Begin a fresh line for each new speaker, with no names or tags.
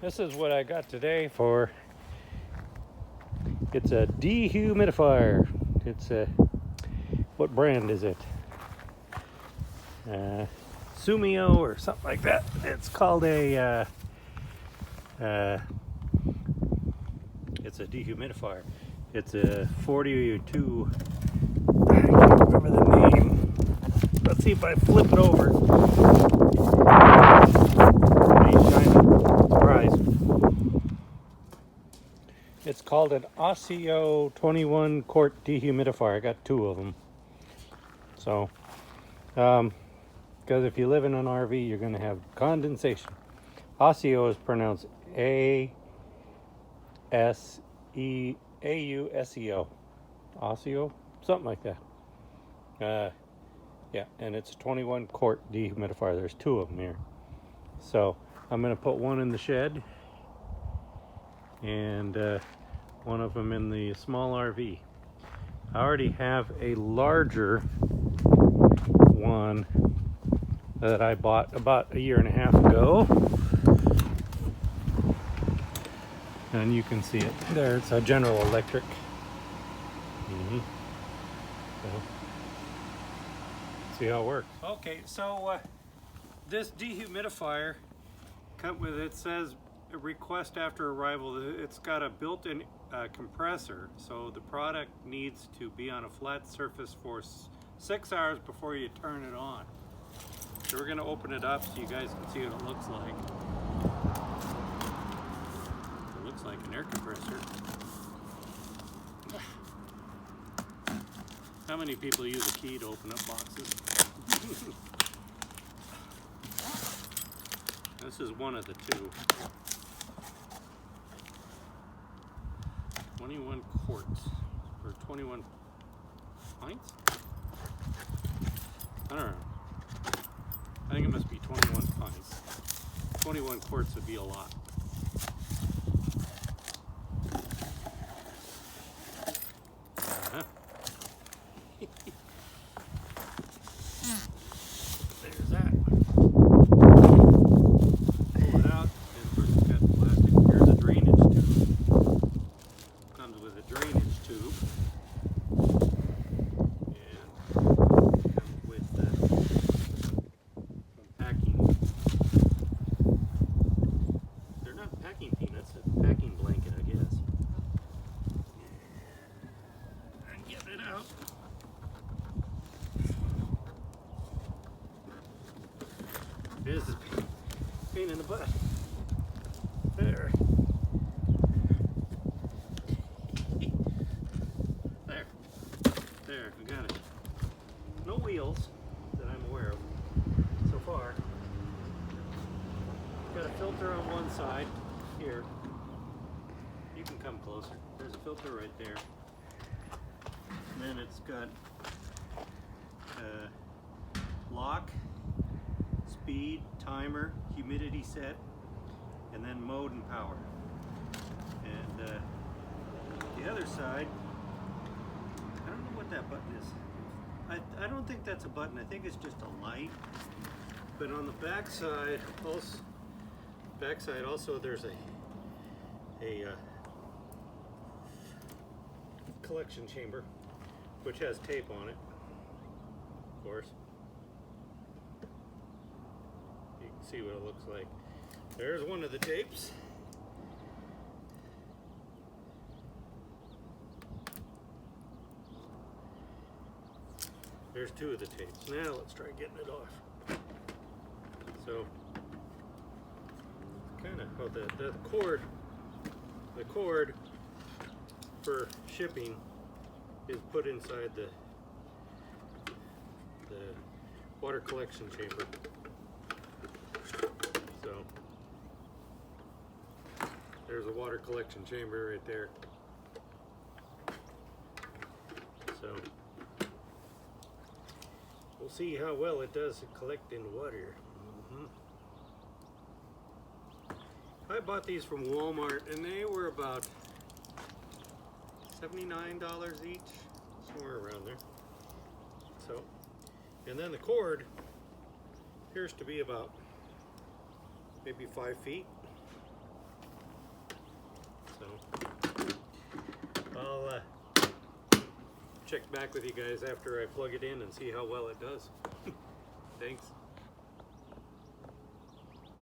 This is what I got today for. It's a dehumidifier. It's a, what brand is it? Sumio or something like that. It's called a. It's a dehumidifier. It's a 42. I can't remember the name. Let's see if I flip it over. Surprise. It's called an Auseo 21 quart dehumidifier. I got two of them. So, because if you live in an RV, you're going to have condensation. Auseo is pronounced A-S-E-A-U-S-E-O. Auseo? Something like that. Yeah, and it's a 21 quart dehumidifier. There's two of them here. So I'm going to put one in the shed and one of them in the small RV. I already have a larger one that I bought about a year and a half ago. And you can see it there. It's a General Electric. So, see how it works. Okay, so this dehumidifier come with, it says request after arrival. It's got a built-in compressor, so the product needs to be on a flat surface for 6 hours before you turn it on. So we're going to open it up so you guys can see what it looks like. It looks like an air compressor. How many people use a key to open up boxes? This is one of the two. 21 quarts, or 21 pints? I don't know. I think it must be 21 pints. 21 quarts would be a lot. There's that. Pull it out, and of course it's got plastic. Here's a drainage tube. Comes with a drainage tube. And comes with some packing. They're not packing peanuts, it's a packing blanket, I guess. And get it out. This is a pain in the butt. There. There, we got it. No wheels that I'm aware of so far. Got a filter on one side here. You can come closer. There's a filter right there. And then it's got lock, speed, timer, humidity set, and then mode and power. And the other side, I don't know what that button is. I don't think that's a button. I think it's just a light. But on the back side, also there's a collection chamber, which has tape on it, of course. You can see what it looks like. There's one of the tapes. There's two of the tapes. Now let's try getting it off. So, kind of, oh, the cord for shipping is put inside the water collection chamber. So, there's a water collection chamber right there. So, we'll see how well it does at collecting water. I bought these from Walmart and they were about $79 each, somewhere around there. So, and then the cord appears to be about maybe 5 feet. check back with you guys after I plug it in and see how well it does. Thanks.